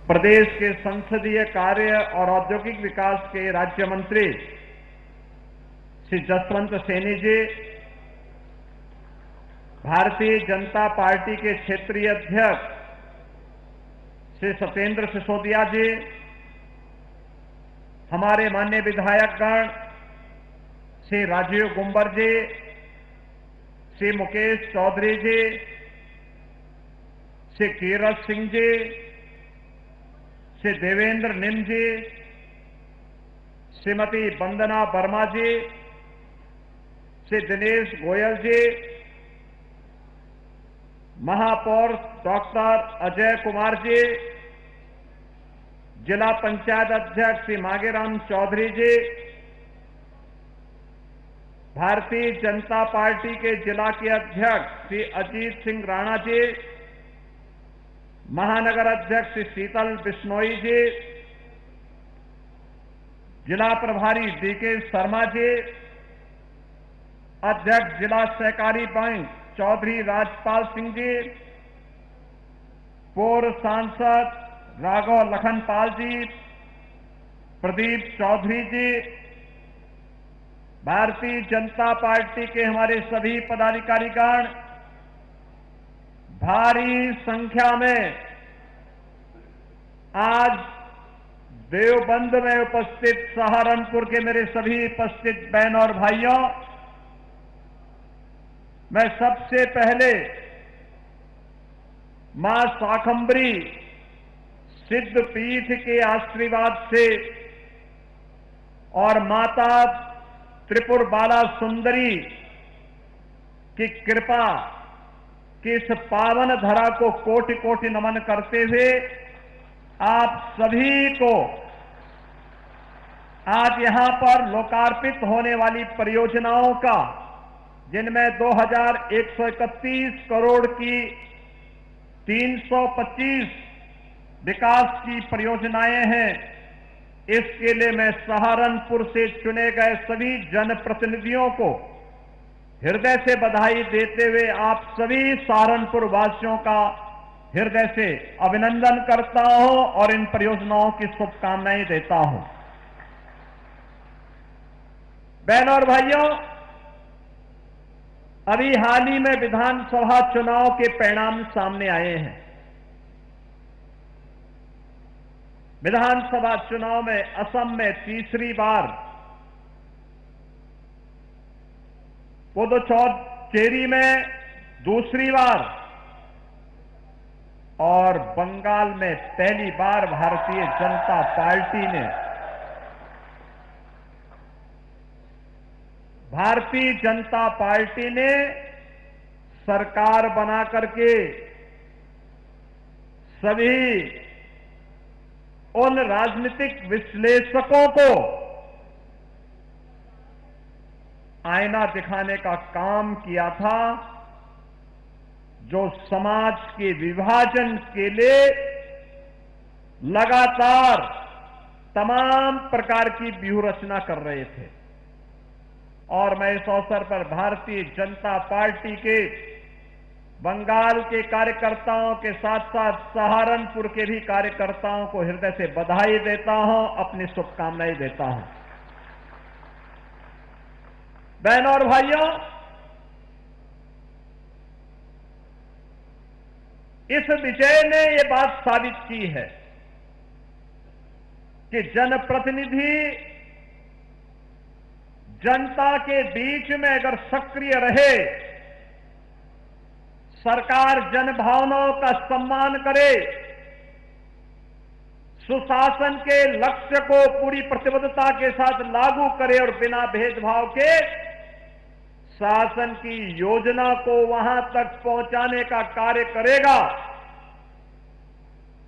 प्रदेश के संसदीय कार्य और औद्योगिक विकास के राज्य मंत्री श्री जसवंत सैनी जी, भारतीय जनता पार्टी के क्षेत्रीय अध्यक्ष श्री सत्येंद्र सिसोदिया जी, हमारे माननीय विधायकगण श्री राजीव गुंबर जी, श्री मुकेश चौधरी जी, श्री कीरत सिंह जी, श्री देवेंद्र निम जी, श्रीमती वंदना वर्मा जी, श्री दिनेश गोयल जी, महापौर डॉक्टर अजय कुमार जी, जिला पंचायत अध्यक्ष श्री मांगेराम चौधरी जी, भारतीय जनता पार्टी के जिला के अध्यक्ष श्री अजीत सिंह राणा जी, महानगर अध्यक्ष श्री शीतल बिश्नोई जी, जिला प्रभारी डीके शर्मा जी, अध्यक्ष जिला सहकारी बैंक चौधरी राजपाल सिंह जी, पूर्व सांसद राघव लखनपाल जी, प्रदीप चौधरी जी, भारतीय जनता पार्टी के हमारे सभी पदाधिकारीगण, भारी संख्या में आज देवबंद में उपस्थित सहारनपुर के मेरे सभी उपस्थित बहन और भाइयों, मैं सबसे पहले मां शाकंभरी सिद्ध पीठ के आशीर्वाद से और माता त्रिपुर बाला सुंदरी की कृपा कि इस पावन धरा को कोटि कोटि नमन करते हुए आप सभी को आज यहां पर लोकार्पित होने वाली परियोजनाओं का, जिनमें 2131 करोड़ की 325 विकास की परियोजनाएं हैं, इसके लिए मैं सहारनपुर से चुने गए सभी जनप्रतिनिधियों को हृदय से बधाई देते हुए आप सभी सहारनपुर वासियों का हृदय से अभिनंदन करता हूं और इन परियोजनाओं की शुभकामनाएं देता हूं। बहनों और भाइयों, अभी हाल ही में विधानसभा चुनाव के परिणाम सामने आए हैं। विधानसभा चुनाव में असम में तीसरी बार, पुदुचेरी में दूसरी बार और बंगाल में पहली बार भारतीय जनता पार्टी ने सरकार बना करके सभी उन राजनीतिक विश्लेषकों को आईना दिखाने का काम किया था, जो समाज के विभाजन के लिए लगातार तमाम प्रकार की व्यूह रचना कर रहे थे। और मैं इस अवसर पर भारतीय जनता पार्टी के बंगाल के कार्यकर्ताओं के साथ साथ सहारनपुर के भी कार्यकर्ताओं को हृदय से बधाई देता हूं, अपनी शुभकामनाएं देता हूं। बहनों और भाइयों, इस विजय ने यह बात साबित की है कि जनप्रतिनिधि जनता के बीच में अगर सक्रिय रहे, सरकार जनभावनाओं का सम्मान करे, सुशासन के लक्ष्य को पूरी प्रतिबद्धता के साथ लागू करे और बिना भेदभाव के शासन की योजना को वहां तक पहुंचाने का कार्य करेगा,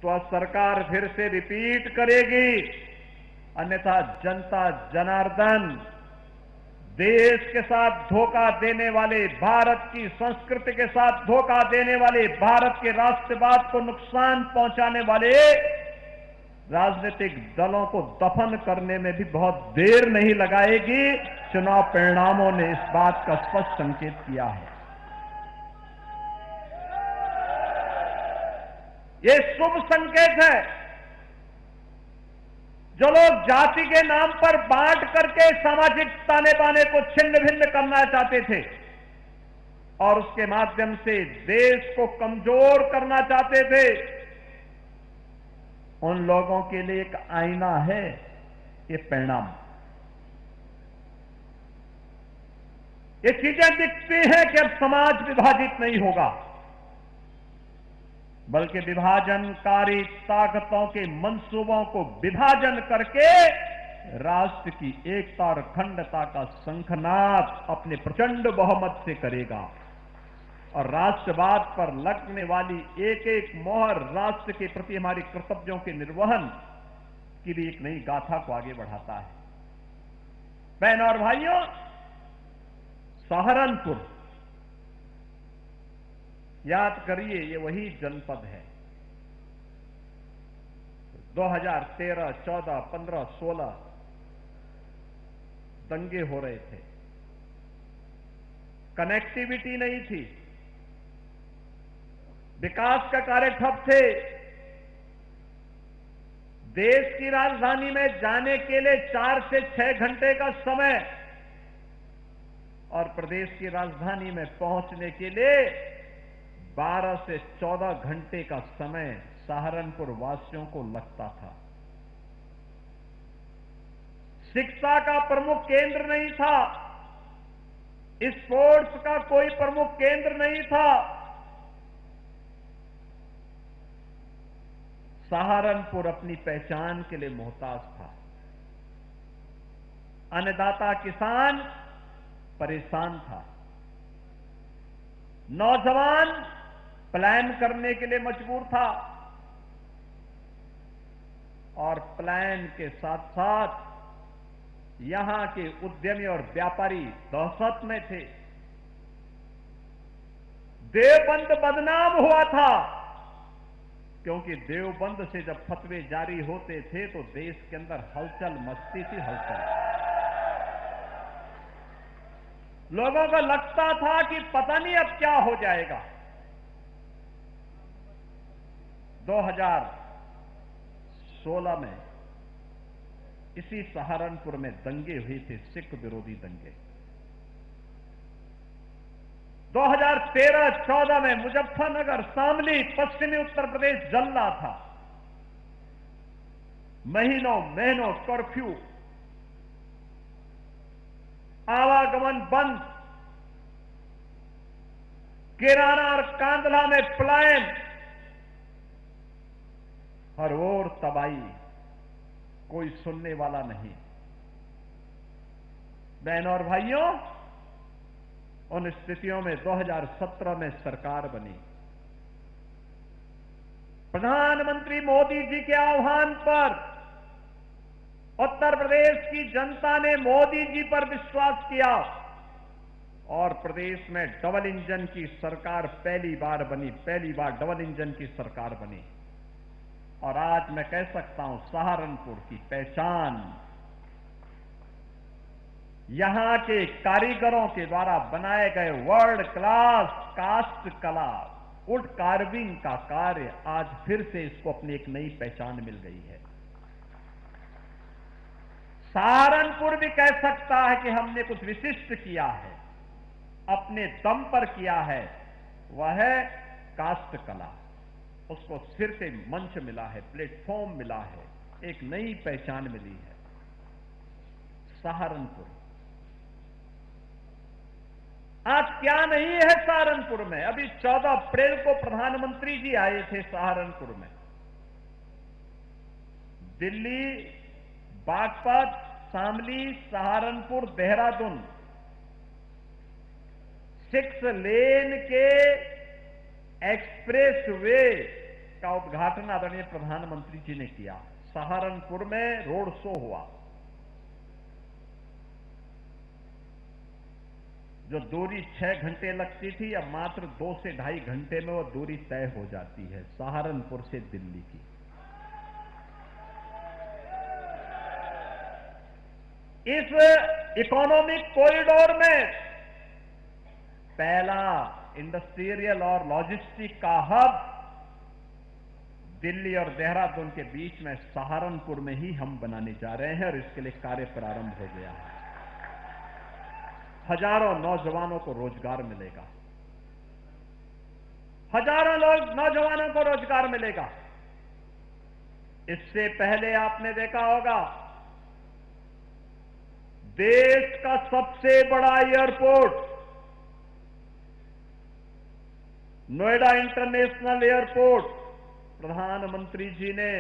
तो सरकार फिर से रिपीट करेगी। अन्यथा जनता जनार्दन देश के साथ धोखा देने वाले, भारत की संस्कृति के साथ धोखा देने वाले, भारत के राष्ट्रवाद को नुकसान पहुंचाने वाले राजनीतिक दलों को दफन करने में भी बहुत देर नहीं लगाएगी। चुनाव परिणामों ने इस बात का स्पष्ट संकेत किया है। ये शुभ संकेत है जो लोग जाति के नाम पर बांट करके सामाजिक ताने बाने को छिन्न भिन्न करना चाहते थे और उसके माध्यम से देश को कमजोर करना चाहते थे, उन लोगों के लिए एक आईना है ये परिणाम। ये चीजें दिखती हैं कि अब समाज विभाजित नहीं होगा, बल्कि विभाजनकारी ताकतों के मंसूबों को विभाजन करके राष्ट्र की एकता और अखंडता का शंखनाद अपने प्रचंड बहुमत से करेगा और राष्ट्रवाद पर लगने वाली एक एक मोहर राष्ट्र के प्रति हमारे कर्तव्यों के निर्वहन की भी एक नई गाथा को आगे बढ़ाता है। बहनों और भाइयों, सहारनपुर, याद करिए, ये वही जनपद है 2013, 14, 15, 16 दंगे हो रहे थे, कनेक्टिविटी नहीं थी, विकास का कार्य ठप थे, देश की राजधानी में जाने के लिए 4 से 6 घंटे का समय और प्रदेश की राजधानी में पहुंचने के लिए 12 से 14 घंटे का समय सहारनपुर वासियों को लगता था। शिक्षा का प्रमुख केंद्र नहीं था, स्पोर्ट्स का कोई प्रमुख केंद्र नहीं था। सहारनपुर अपनी पहचान के लिए मोहताज था। अन्नदाता किसान परेशान था, नौजवान प्लान करने के लिए मजबूर था और प्लान के साथ साथ यहां के उद्यमी और व्यापारी दहशत में थे। देवबंद बदनाम हुआ था क्योंकि देवबंद से जब फतवे जारी होते थे तो देश के अंदर हलचल मचती थी, हलचल। लोगों को लगता था कि पता नहीं अब क्या हो जाएगा। 2016 में इसी सहारनपुर में दंगे हुए थे, सिख विरोधी दंगे। 2013-14 में मुजफ्फरनगर, शामली, पश्चिमी उत्तर प्रदेश जल रहा था। महीनों कर्फ्यू, आवागमन बंद, किराना और कांदला में पलायन, हर ओर तबाही, कोई सुनने वाला नहीं। बहनों और भाइयों, उन स्थितियों में 2017 में सरकार बनी। प्रधानमंत्री मोदी जी के आह्वान पर उत्तर प्रदेश की जनता ने मोदी जी पर विश्वास किया और प्रदेश में डबल इंजन की सरकार पहली बार बनी, पहली बार डबल इंजन की सरकार बनी। और आज मैं कह सकता हूं, सहारनपुर की पहचान यहां के कारीगरों के द्वारा बनाए गए वर्ल्ड क्लास कास्ट कला, वुड कार्विंग का कार्य, आज फिर से इसको अपनी एक नई पहचान मिल गई है। सहारनपुर भी कह सकता है कि हमने कुछ विशिष्ट किया है, अपने दम पर किया है, वह है कास्ट कला। उसको फिर से मंच मिला है, प्लेटफॉर्म मिला है, एक नई पहचान मिली है। सहारनपुर आज क्या नहीं है सहारनपुर में। अभी 14 अप्रैल को प्रधानमंत्री जी आए थे सहारनपुर में। दिल्ली, बागपत, शामली, सहारनपुर, देहरादून 6 लेन के एक्सप्रेस वे का उद्घाटन आदरणीय प्रधानमंत्री जी ने किया। सहारनपुर में रोड शो हुआ। जो दूरी 6 घंटे लगती थी, अब मात्र 2 से 2.5 घंटे में वो दूरी तय हो जाती है, सहारनपुर से दिल्ली की। इस इकोनॉमिक कॉरिडोर में पहला इंडस्ट्रियल और लॉजिस्टिक का हब दिल्ली और देहरादून के बीच में सहारनपुर में ही हम बनाने जा रहे हैं और इसके लिए कार्य प्रारंभ हो गया है। हजारों नौजवानों को रोजगार मिलेगा, हजारों लोग नौजवानों को रोजगार मिलेगा। इससे पहले आपने देखा होगा देश का सबसे बड़ा एयरपोर्ट नोएडा इंटरनेशनल एयरपोर्ट प्रधानमंत्री जी ने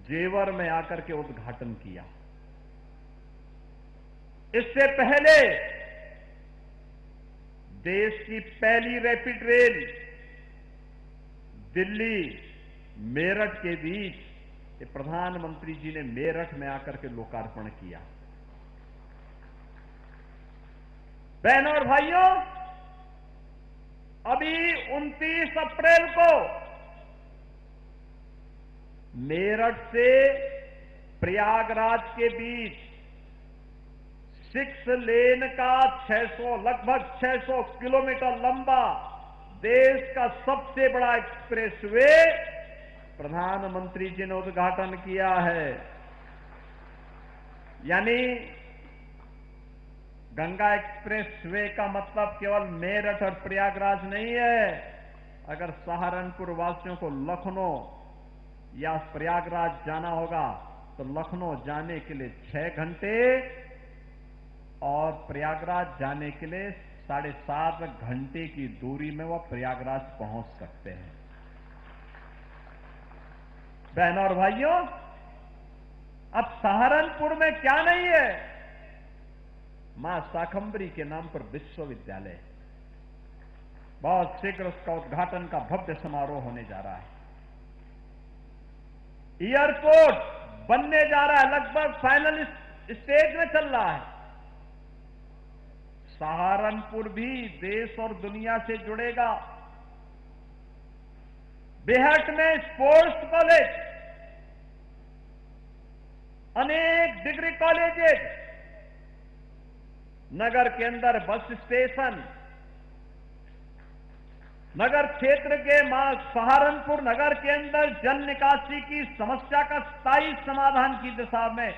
जेवर में आकर के उद्घाटन किया। इससे पहले देश की पहली रैपिड रेल दिल्ली मेरठ के बीच ये प्रधानमंत्री जी ने मेरठ में आकर के लोकार्पण किया। बहनों और भाइयों, अभी 29 अप्रैल को मेरठ से प्रयागराज के बीच 6 लेन का लगभग 600 किलोमीटर लंबा देश का सबसे बड़ा एक्सप्रेसवे प्रधानमंत्री जी ने उद्घाटन किया है। यानी गंगा एक्सप्रेसवे का मतलब केवल मेरठ और प्रयागराज नहीं है। अगर सहारनपुर वासियों को लखनऊ या प्रयागराज जाना होगा तो लखनऊ जाने के लिए 6 घंटे और प्रयागराज जाने के लिए 7.5 घंटे की दूरी में वह प्रयागराज पहुंच सकते हैं। बहनों और भाइयों, अब सहारनपुर में क्या नहीं है? मां शाकंभरी के नाम पर विश्वविद्यालय, बहुत शीघ्र उसका उद्घाटन का भव्य समारोह होने जा रहा है। एयरपोर्ट बनने जा रहा है, लगभग फाइनल स्टेज में चल रहा है। सहारनपुर भी देश और दुनिया से जुड़ेगा। बेहट में स्पोर्ट्स कॉलेज, अनेक डिग्री कॉलेजेस, नगर के अंदर बस स्टेशन, नगर क्षेत्र के सहारनपुर नगर के अंदर जल निकासी की समस्या का स्थायी समाधान की दिशा में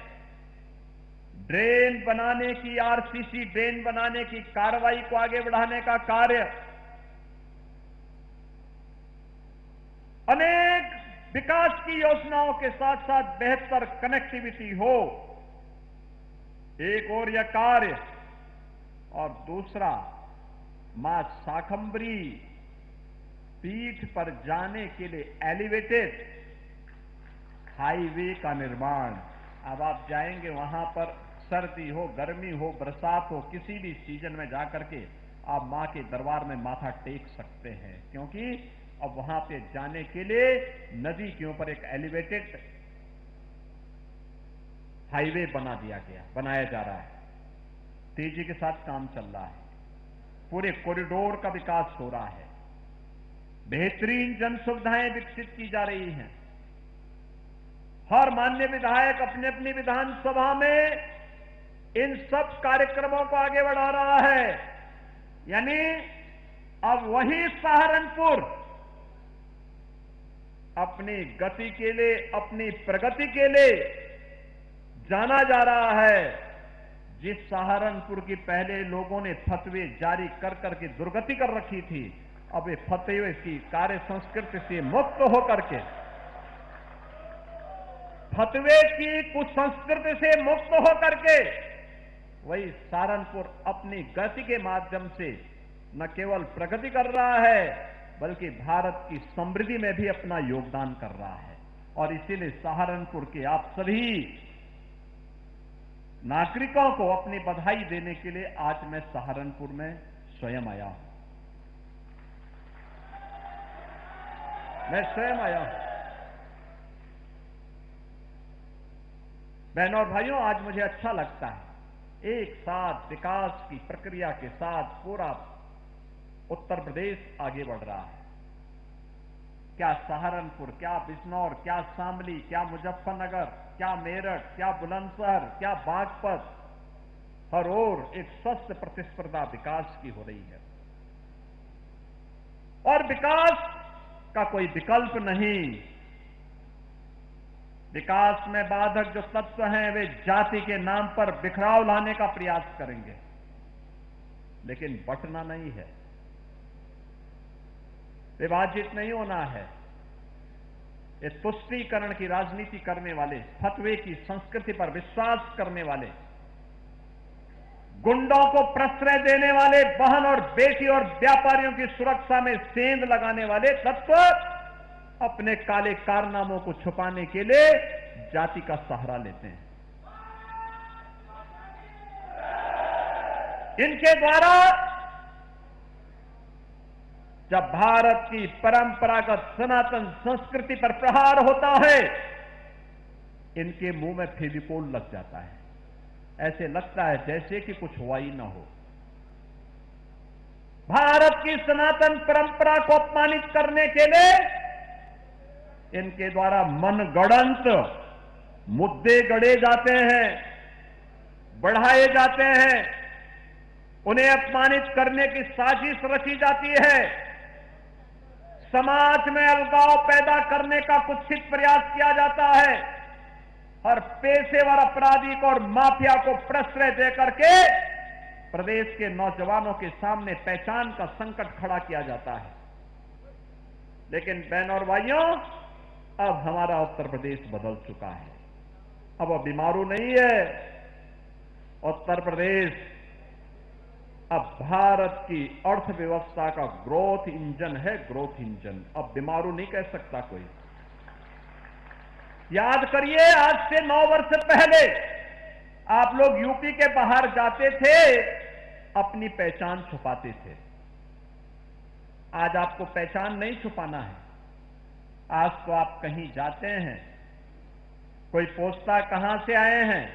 ड्रेन बनाने की, आरसीसी ड्रेन बनाने की कार्रवाई को आगे बढ़ाने का कार्य, अनेक विकास की योजनाओं के साथ साथ बेहतर कनेक्टिविटी हो, एक और यह कार्य, और दूसरा मां शाकंभरी पीठ पर जाने के लिए एलिवेटेड हाईवे का निर्माण। अब आप जाएंगे वहां पर, सर्दी हो, गर्मी हो, बरसात हो, किसी भी सीजन में जाकर के आप मां के दरबार में माथा टेक सकते हैं, क्योंकि अब वहां पे जाने के लिए नदी के ऊपर एक एलिवेटेड हाईवे बनाया जा रहा है। तेजी के साथ काम चल रहा है, पूरे कॉरिडोर का विकास हो रहा है, बेहतरीन जन सुविधाएं विकसित की जा रही हैं। हर माननीय विधायक अपने अपनी विधानसभा में इन सब कार्यक्रमों को आगे बढ़ा रहा है। यानी अब वही सहारनपुर अपनी गति के लिए, अपनी प्रगति के लिए जाना जा रहा है। जिस सहारनपुर की पहले लोगों ने फतवे जारी कर करके दुर्गति कर रखी थी, अब ये फतवे की कार्य संस्कृति से मुक्त होकर के, फतवे की कुसंस्कृति से मुक्त होकर के वही सहारनपुर अपनी गति के माध्यम से न केवल प्रगति कर रहा है बल्कि भारत की समृद्धि में भी अपना योगदान कर रहा है। और इसीलिए सहारनपुर के आप सभी नागरिकों को अपनी बधाई देने के लिए आज मैं सहारनपुर में स्वयं आया हूं। मैं स्वयं आया हूं। बहनों और भाइयों, आज मुझे अच्छा लगता है, एक साथ विकास की प्रक्रिया के साथ पूरा उत्तर प्रदेश आगे बढ़ रहा है। क्या सहारनपुर, क्या बिजनौर, क्या शामली, क्या मुजफ्फरनगर, क्या मेरठ, क्या बुलंदशहर, क्या बागपत, हर ओर एक स्वस्थ प्रतिस्पर्धा विकास की हो रही है। और विकास का कोई विकल्प नहीं, विकास में बाधक जो तत्व हैं वे जाति के नाम पर बिखराव लाने का प्रयास करेंगे, लेकिन बंटना नहीं है, विभाजित नहीं होना है। ये तुष्टीकरण की राजनीति करने वाले, फतवे की संस्कृति पर विश्वास करने वाले, गुंडों को प्रश्रय देने वाले, बहन और बेटी और व्यापारियों की सुरक्षा में सेंध लगाने वाले तत्व अपने काले कारनामों को छुपाने के लिए जाति का सहारा लेते हैं। इनके द्वारा जब भारत की परंपरागत सनातन संस्कृति पर प्रहार होता है, इनके मुंह में फेविकोल लग जाता है। ऐसे लगता है जैसे कि कुछ हुआ ही ना हो। भारत की सनातन परंपरा को अपमानित करने के लिए इनके द्वारा मनगढ़ंत मुद्दे गढ़े जाते हैं, बढ़ाए जाते हैं, उन्हें अपमानित करने की साजिश रची जाती है, समाज में अलगाव पैदा करने का कुत्सित प्रयास किया जाता है और पेशेवर अपराधी को और माफिया को प्रश्रय देकर के प्रदेश के नौजवानों के सामने पहचान का संकट खड़ा किया जाता है। लेकिन बहनों और भाइयों, अब हमारा उत्तर प्रदेश बदल चुका है। अब वो बीमारू नहीं है। उत्तर प्रदेश अब भारत की अर्थव्यवस्था का ग्रोथ इंजन है, ग्रोथ इंजन। अब बीमारू नहीं कह सकता कोई। याद करिए, आज से 9 वर्ष पहले आप लोग यूपी के बाहर जाते थे, अपनी पहचान छुपाते थे। आज आपको पहचान नहीं छुपाना है। आज तो आप कहीं जाते हैं, कोई पूछता कहां से आए हैं,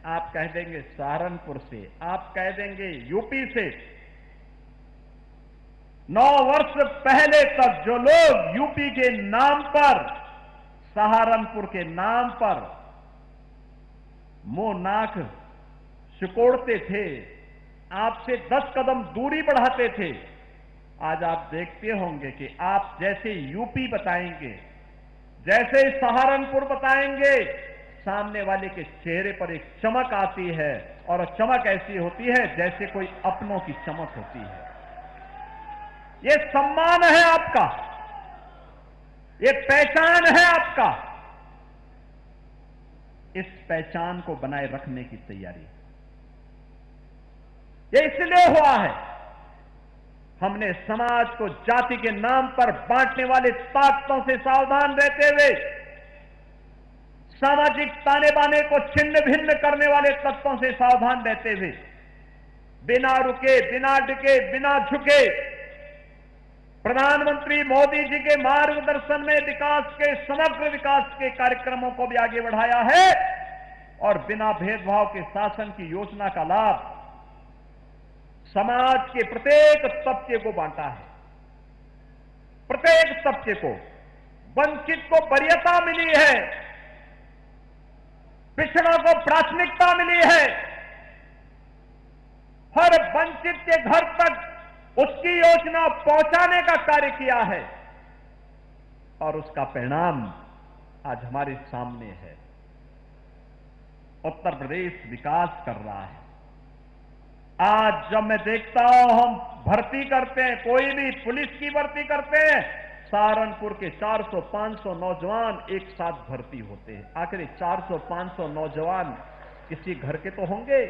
आप कह देंगे सहारनपुर से, आप कह देंगे यूपी से। 9 वर्ष पहले तक जो लोग यूपी के नाम पर, सहारनपुर के नाम पर मुंह नाक सिकोड़ते थे, आपसे 10 कदम दूरी बढ़ाते थे, आज आप देखते होंगे कि आप जैसे यूपी बताएंगे, जैसे सहारनपुर बताएंगे, सामने वाले के चेहरे पर एक चमक आती है, और चमक ऐसी होती है जैसे कोई अपनों की चमक होती है। ये सम्मान है आपका, ये पहचान है आपका। इस पहचान को बनाए रखने की तैयारी ये इसलिए हुआ है। हमने समाज को जाति के नाम पर बांटने वाले ताकतों से सावधान रहते हुए, सामाजिक ताने बाने को छिन्न भिन्न करने वाले तत्वों से सावधान रहते हुए, बिना रुके, बिना डिके, बिना झुके, प्रधानमंत्री मोदी जी के मार्गदर्शन में विकास के, समग्र विकास के कार्यक्रमों को भी आगे बढ़ाया है और बिना भेदभाव के शासन की योजना का लाभ समाज के प्रत्येक तबके को बांटा है। प्रत्येक तबके को, वंचित को वरीयता मिली है, पिछड़ों को प्राथमिकता मिली है। हर वंचित के घर तक उसकी योजना पहुंचाने का कार्य किया है और उसका परिणाम आज हमारे सामने है। उत्तर प्रदेश विकास कर रहा है। आज जब मैं देखता हूं, हम भर्ती करते हैं, कोई भी पुलिस की भर्ती करते हैं, सहारनपुर के 400-500 नौजवान एक साथ भर्ती होते हैं। आखिर 400-500 नौजवान किसी घर के तो होंगे।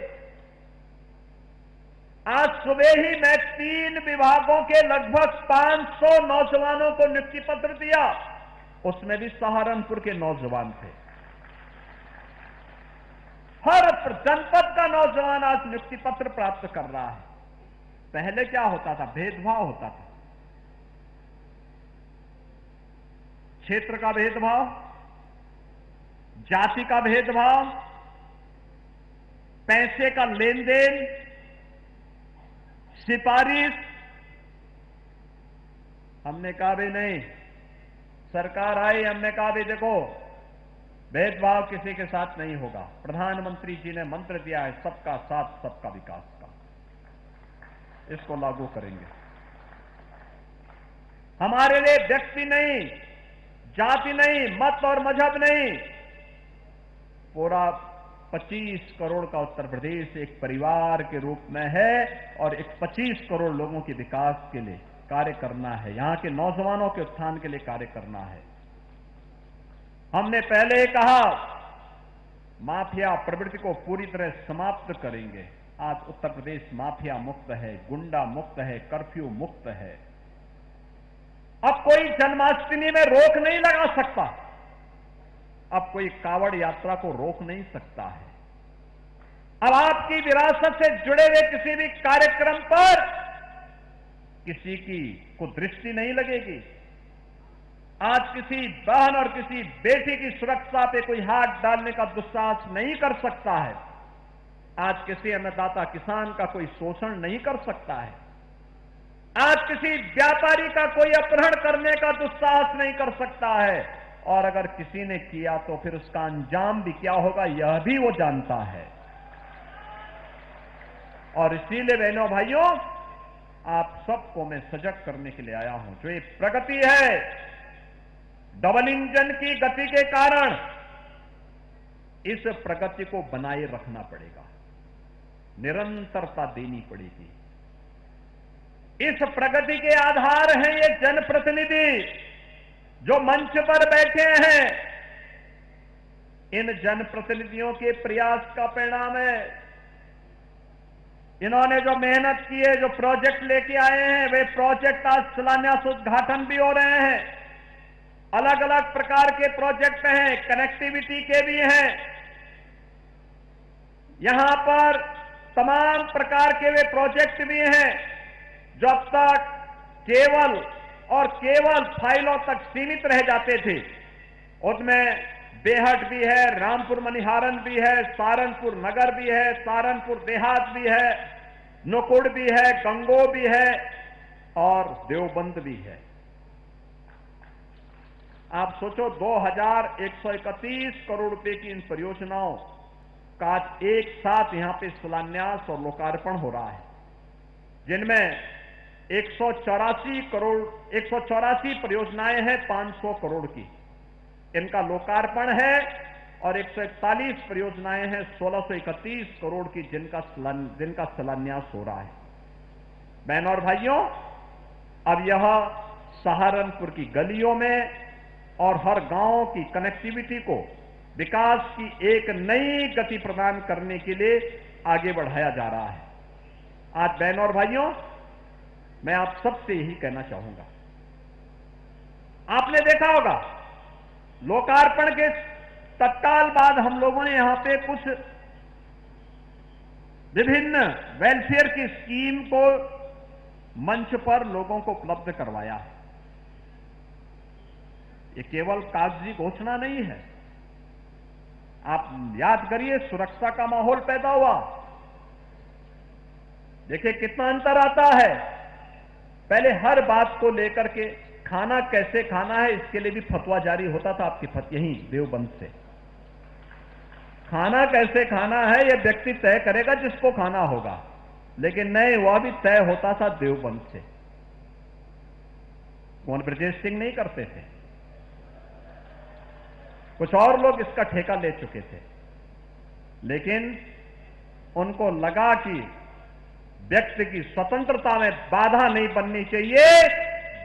आज सुबह ही मैं 3 विभागों के लगभग 500 नौजवानों को नियुक्ति पत्र दिया, उसमें भी सहारनपुर के नौजवान थे। हर जनपद का नौजवान आज नियुक्ति पत्र प्राप्त कर रहा है। पहले क्या होता था? भेदभाव होता था, क्षेत्र का भेदभाव, जाति का भेदभाव, पैसे का लेन देन, सिफारिश। हमने कहा भी नहीं, सरकार आई, हमने कहा भी देखो भेदभाव किसी के साथ नहीं होगा। प्रधानमंत्री जी ने मंत्र दिया है सबका साथ सबका विकास का, इसको लागू करेंगे। हमारे लिए व्यक्ति नहीं, जाति नहीं, मत और मजहब नहीं, पूरा 25 करोड़ का उत्तर प्रदेश एक परिवार के रूप में है और एक 25 करोड़ लोगों के विकास के लिए कार्य करना है, यहां के नौजवानों के उत्थान के लिए कार्य करना है। हमने पहले कहा माफिया प्रवृत्ति को पूरी तरह समाप्त करेंगे। आज उत्तर प्रदेश माफिया मुक्त है, गुंडा मुक्त है, कर्फ्यू मुक्त है। अब कोई जन्माष्टमी में रोक नहीं लगा सकता, अब कोई कावड़ यात्रा को रोक नहीं सकता है। अब आपकी विरासत से जुड़े हुए किसी भी कार्यक्रम पर किसी की को दृष्टि नहीं लगेगी। आज किसी बहन और किसी बेटी की सुरक्षा पे कोई हाथ डालने का दुस्साहस नहीं कर सकता है। आज किसी अन्नदाता किसान का कोई शोषण नहीं कर सकता है। आज किसी व्यापारी का कोई अपहरण करने का दुस्साहस नहीं कर सकता है, और अगर किसी ने किया तो फिर उसका अंजाम भी क्या होगा यह भी वो जानता है। और इसीलिए बहनों भाइयों, आप सबको मैं सजग करने के लिए आया हूं। जो ये प्रगति है, डबल इंजन की गति के कारण इस प्रगति को बनाए रखना पड़ेगा, निरंतरता देनी पड़ेगी। इस प्रगति के आधार हैं ये जनप्रतिनिधि जो मंच पर बैठे हैं। इन जनप्रतिनिधियों के प्रयास का परिणाम है। इन्होंने जो मेहनत की है, जो प्रोजेक्ट लेके आए हैं, वे प्रोजेक्ट आज शिलान्यास उद्घाटन भी हो रहे हैं। अलग अलग प्रकार के प्रोजेक्ट हैं, कनेक्टिविटी के भी हैं। यहां पर तमाम प्रकार के वे प्रोजेक्ट भी हैं जो अब तक केवल और केवल फाइलों तक सीमित रह जाते थे। उसमें बेहट भी है, रामपुर मनिहारन भी है, सहारनपुर नगर भी है, सहारनपुर देहात भी है, नुकुड़ भी है, गंगो भी है और देवबंद भी है। आप सोचो 2131 करोड़ रुपए की इन परियोजनाओं का एक साथ यहां पे शिलान्यास और लोकार्पण हो रहा है, जिनमें 184 परियोजनाएं हैं 500 करोड़ की, इनका लोकार्पण है, और 141 परियोजनाएं हैं 1631 करोड़ की जिनका शिलान्यास हो रहा है। बहनों और भाइयों, अब यह सहारनपुर की गलियों में और हर गांव की कनेक्टिविटी को विकास की एक नई गति प्रदान करने के लिए आगे बढ़ाया जा रहा है। आज बहनों और भाइयों, मैं आप सबसे यही कहना चाहूंगा, आपने देखा होगा लोकार्पण के तत्काल बाद हम लोगों ने यहां पे कुछ विभिन्न वेलफेयर की स्कीम को मंच पर लोगों को उपलब्ध करवाया है। ये केवल कागजी घोषणा नहीं है। आप याद करिए, सुरक्षा का माहौल पैदा हुआ। देखिए कितना अंतर आता है। पहले हर बात को लेकर के खाना कैसे खाना है इसके लिए भी फतवा जारी होता था आपके यहीं देवबंद से। खाना कैसे खाना है यह व्यक्ति तय करेगा जिसको खाना होगा, लेकिन नहीं, वह भी तय होता था देवबंद से। कौन? ब्रजेश सिंह नहीं करते थे, कुछ और लोग इसका ठेका ले चुके थे। लेकिन उनको लगा कि व्यक्ति की स्वतंत्रता में बाधा नहीं बननी चाहिए,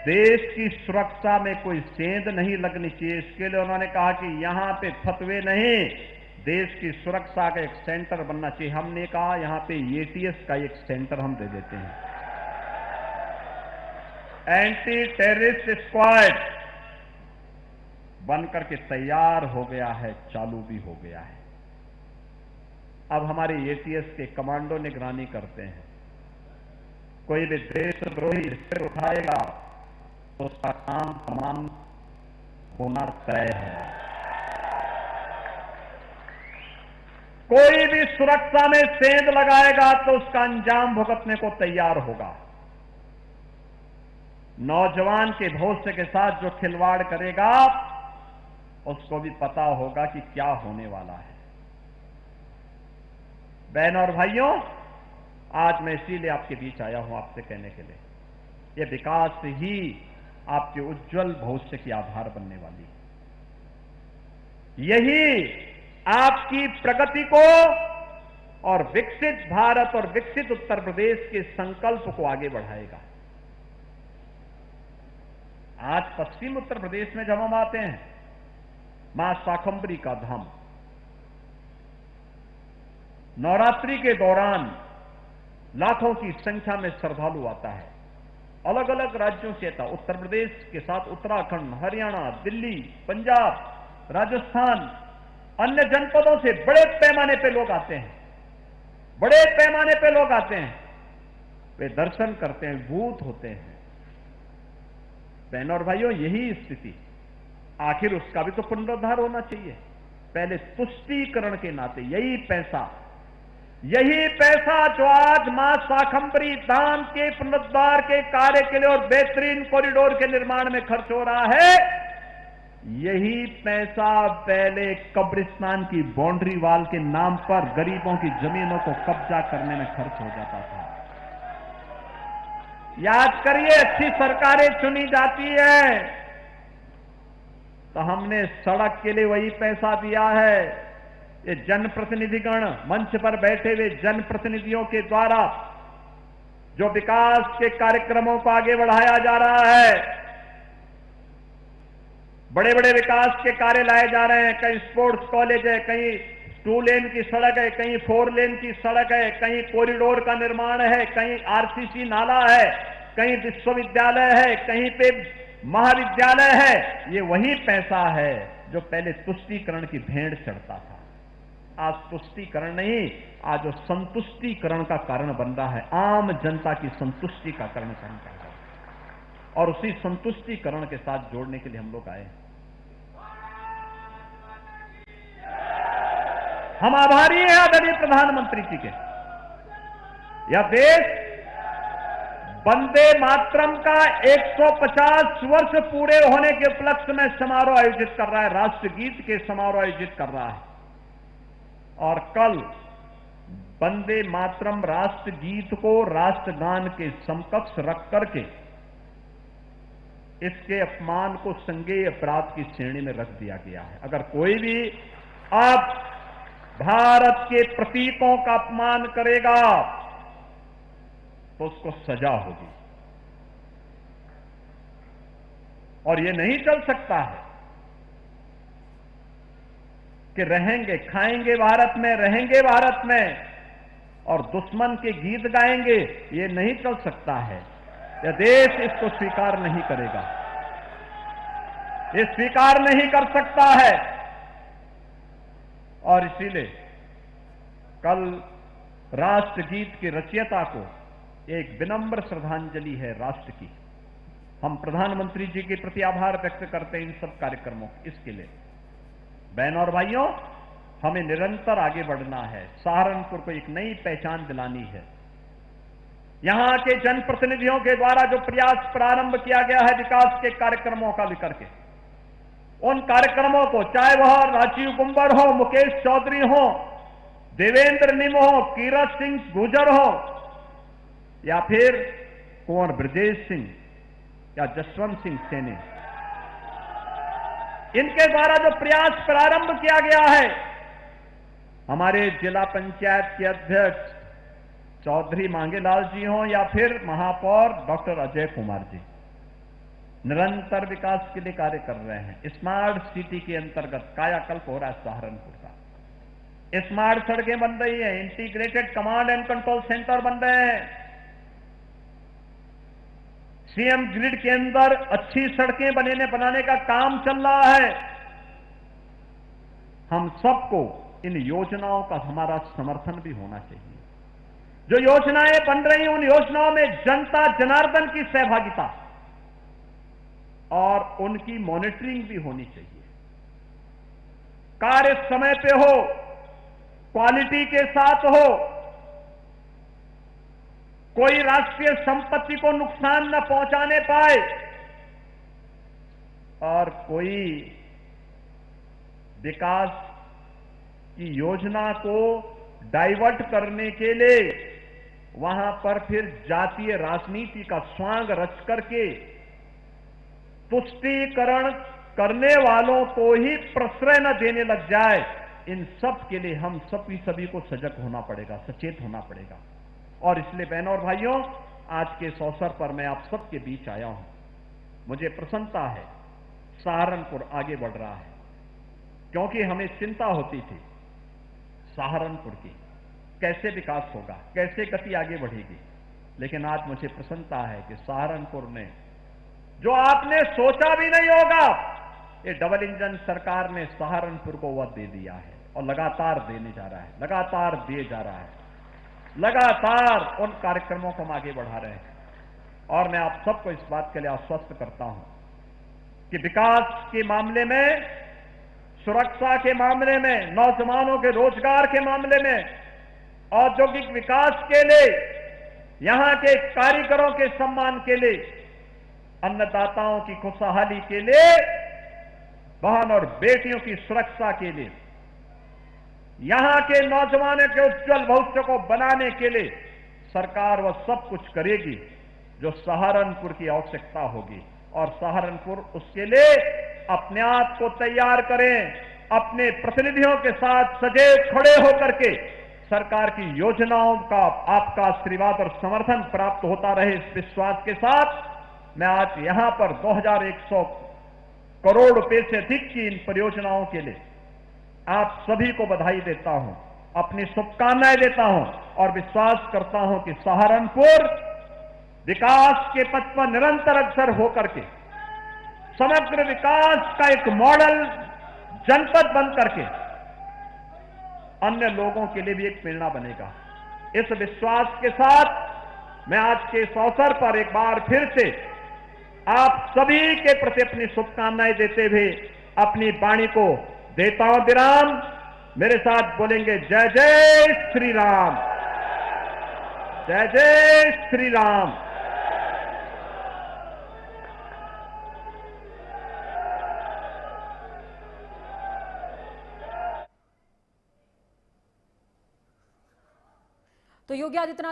देश की सुरक्षा में कोई सेंध नहीं लगनी चाहिए। इसके लिए उन्होंने कहा कि यहां पे फतवे नहीं, देश की सुरक्षा का एक सेंटर बनना चाहिए। हमने कहा यहां पे एटीएस का एक सेंटर हम दे देते हैं, एंटी टेररिस्ट स्क्वाड बनकर के तैयार हो गया है, चालू भी हो गया है। अब हमारे एटीएस के कमांडो निगरानी करते हैं। कोई भी देशद्रोही सिर उठाएगा तो उसका काम तमाम होना तय है। कोई भी सुरक्षा में सेंध लगाएगा तो उसका अंजाम भुगतने को तैयार होगा। नौजवान के भविष्य के साथ जो खिलवाड़ करेगा उसको भी पता होगा कि क्या होने वाला है। बहनों और भाइयों, आज मैं इसीलिए आपके बीच आया हूं आपसे कहने के लिए, यह विकास ही आपके उज्जवल भविष्य की आधार बनने वाली है। यही आपकी प्रगति को और विकसित भारत और विकसित उत्तर प्रदेश के संकल्प को आगे बढ़ाएगा। आज पश्चिम उत्तर प्रदेश में जब हम आते हैं, मां शाकंभरी का धाम, नवरात्रि के दौरान लाखों की संख्या में श्रद्धालु आता है। अलग अलग राज्यों से आता, उत्तर प्रदेश के साथ उत्तराखंड, हरियाणा, दिल्ली, पंजाब, राजस्थान, अन्य जनपदों से बड़े पैमाने पे लोग आते हैं, बड़े पैमाने पे लोग आते हैं। वे दर्शन करते हैं, भूत होते हैं। बहनों और भाइयों, यही स्थिति, आखिर उसका भी तो पुनरुद्धार होना चाहिए। पहले तुष्टीकरण के नाते यही पैसा जो आज मां शाकंभरी धाम के पुनरुद्धार के कार्य के लिए और बेहतरीन कॉरिडोर के निर्माण में खर्च हो रहा है, यही पैसा पहले कब्रिस्तान की बाउंड्री वाल के नाम पर गरीबों की जमीनों को कब्जा करने में खर्च हो जाता था। याद करिए, अच्छी सरकारें चुनी जाती है तो हमने सड़क के लिए वही पैसा दिया है। ये जनप्रतिनिधिगण, मंच पर बैठे हुए जनप्रतिनिधियों के द्वारा जो विकास के कार्यक्रमों को आगे बढ़ाया जा रहा है, बड़े बड़े विकास के कार्य लाए जा रहे हैं। कहीं स्पोर्ट्स कॉलेज है, कहीं 2 लेन की सड़क है, कहीं 4 लेन की सड़क है, कहीं कॉरिडोर का निर्माण है, कहीं आरसीसी नाला है, कहीं विश्वविद्यालय है, कहीं पे महाविद्यालय है। ये वही पैसा है जो पहले तुष्टीकरण की भेंट चढ़ता था। आज तुष्टीकरण नहीं, आज वो संतुष्टीकरण का कारण बन रहा है। आम जनता की संतुष्टि का कारण बन रहा है और उसी संतुष्टीकरण के साथ जोड़ने के लिए हम लोग आए। हम आभारी हैं आदरणीय प्रधानमंत्री जी के। यह देश वंदे मातरम का 150 वर्ष पूरे होने के उपलक्ष्य में समारोह आयोजित कर रहा है, राष्ट्रगीत के समारोह आयोजित कर रहा है। और कल वंदे मातरम राष्ट्रगीत को राष्ट्रगान के समकक्ष रख करके इसके अपमान को संज्ञेय अपराध की श्रेणी में रख दिया गया है। अगर कोई भी अब भारत के प्रतीकों का अपमान करेगा तो उसको सजा होगी। और यह नहीं चल सकता है कि रहेंगे, खाएंगे भारत में, रहेंगे भारत में और दुश्मन के गीत गाएंगे। ये नहीं चल सकता है। यह देश इसको स्वीकार नहीं करेगा, ये स्वीकार नहीं कर सकता है। और इसीलिए कल राष्ट्रगीत के रचयिता को एक विनम्र श्रद्धांजलि है राष्ट्र की। हम प्रधानमंत्री जी के प्रति आभार व्यक्त करते हैं इन सब कार्यक्रमों इसके लिए। बहनों और भाइयों, हमें निरंतर आगे बढ़ना है। सहारनपुर को एक नई पहचान दिलानी है। यहां के जनप्रतिनिधियों के द्वारा जो प्रयास प्रारंभ किया गया है विकास के कार्यक्रमों का लेकर के, उन कार्यक्रमों को, चाहे वह राजीव कुंवर हो, मुकेश चौधरी हो, देवेंद्र निम हो, कीरत सिंह गुर्जर हो या फिर कुंवर ब्रजेश सिंह या जसवंत सिंह सेनी, इनके द्वारा जो प्रयास प्रारंभ किया गया है, हमारे जिला पंचायत के अध्यक्ष चौधरी मांगेलाल जी हों या फिर महापौर डॉक्टर अजय कुमार जी, निरंतर विकास के लिए कार्य कर रहे हैं। स्मार्ट सिटी के अंतर्गत कायाकल्प हो रहा है सहारनपुर का। स्मार्ट सड़कें बन रही है, integrated command and control centre बन रहे हैं। सीएम ग्रिड के अंदर अच्छी सड़कें बनाने का काम चल रहा है। हम सबको इन योजनाओं का हमारा समर्थन भी होना चाहिए। जो योजनाएं बन रही हैं, उन योजनाओं में जनता जनार्दन की सहभागिता और उनकी मॉनिटरिंग भी होनी चाहिए। कार्य समय पे हो, क्वालिटी के साथ हो, कोई राष्ट्रीय संपत्ति को नुकसान न पहुंचाने पाए और कोई विकास की योजना को डाइवर्ट करने के लिए वहां पर फिर जातीय राजनीति का स्वांग रच करके तुष्टीकरण करने वालों को ही प्रश्रय न देने लग जाए, इन सब के लिए हम सभी को सजग होना पड़ेगा, सचेत होना पड़ेगा। और इसलिए बहनों और भाइयों, आज के इस अवसर पर मैं आप सबके बीच आया हूं। मुझे प्रसन्नता है, सहारनपुर आगे बढ़ रहा है, क्योंकि हमें चिंता होती थी सहारनपुर की, कैसे विकास होगा, कैसे गति आगे बढ़ेगी। लेकिन आज मुझे प्रसन्नता है कि सहारनपुर ने, जो आपने सोचा भी नहीं होगा, ये डबल इंजन सरकार ने सहारनपुर को वह दे दिया है और लगातार देने जा रहा है, लगातार दिए जा रहा है, लगातार उन कार्यक्रमों को हम आगे बढ़ा रहे हैं। और मैं आप सबको इस बात के लिए आश्वस्त करता हूं कि विकास के मामले में, सुरक्षा के मामले में, नौजवानों के रोजगार के मामले में, औद्योगिक विकास के लिए, यहां के कारीगरों के सम्मान के लिए, अन्नदाताओं की खुशहाली के लिए, बहन और बेटियों की सुरक्षा के लिए, यहां के नौजवानों के उज्जवल भविष्य को बनाने के लिए सरकार वह सब कुछ करेगी जो सहारनपुर की आवश्यकता होगी। और सहारनपुर उसके लिए अपने आप को तैयार करें, अपने प्रतिनिधियों के साथ सदैव खड़े होकर के सरकार की योजनाओं का आपका आशीर्वाद और समर्थन प्राप्त होता रहे, इस विश्वास के साथ मैं आज यहां पर 2100 करोड़ रुपए से अधिक की इन परियोजनाओं के लिए आप सभी को बधाई देता हूं, अपनी शुभकामनाएं देता हूं और विश्वास करता हूं कि सहारनपुर विकास के पथ पर निरंतर अग्रसर होकर के समग्र विकास का एक मॉडल जनपद बन करके अन्य लोगों के लिए भी एक प्रेरणा बनेगा। इस विश्वास के साथ मैं आज के इस अवसर पर एक बार फिर से आप सभी के प्रति अपनी शुभकामनाएं देते हुए अपनी वाणी को देता हूं विराम। मेरे साथ बोलेंगे जय जय श्री राम, जय जय श्री राम। तो योगी आदित्यनाथ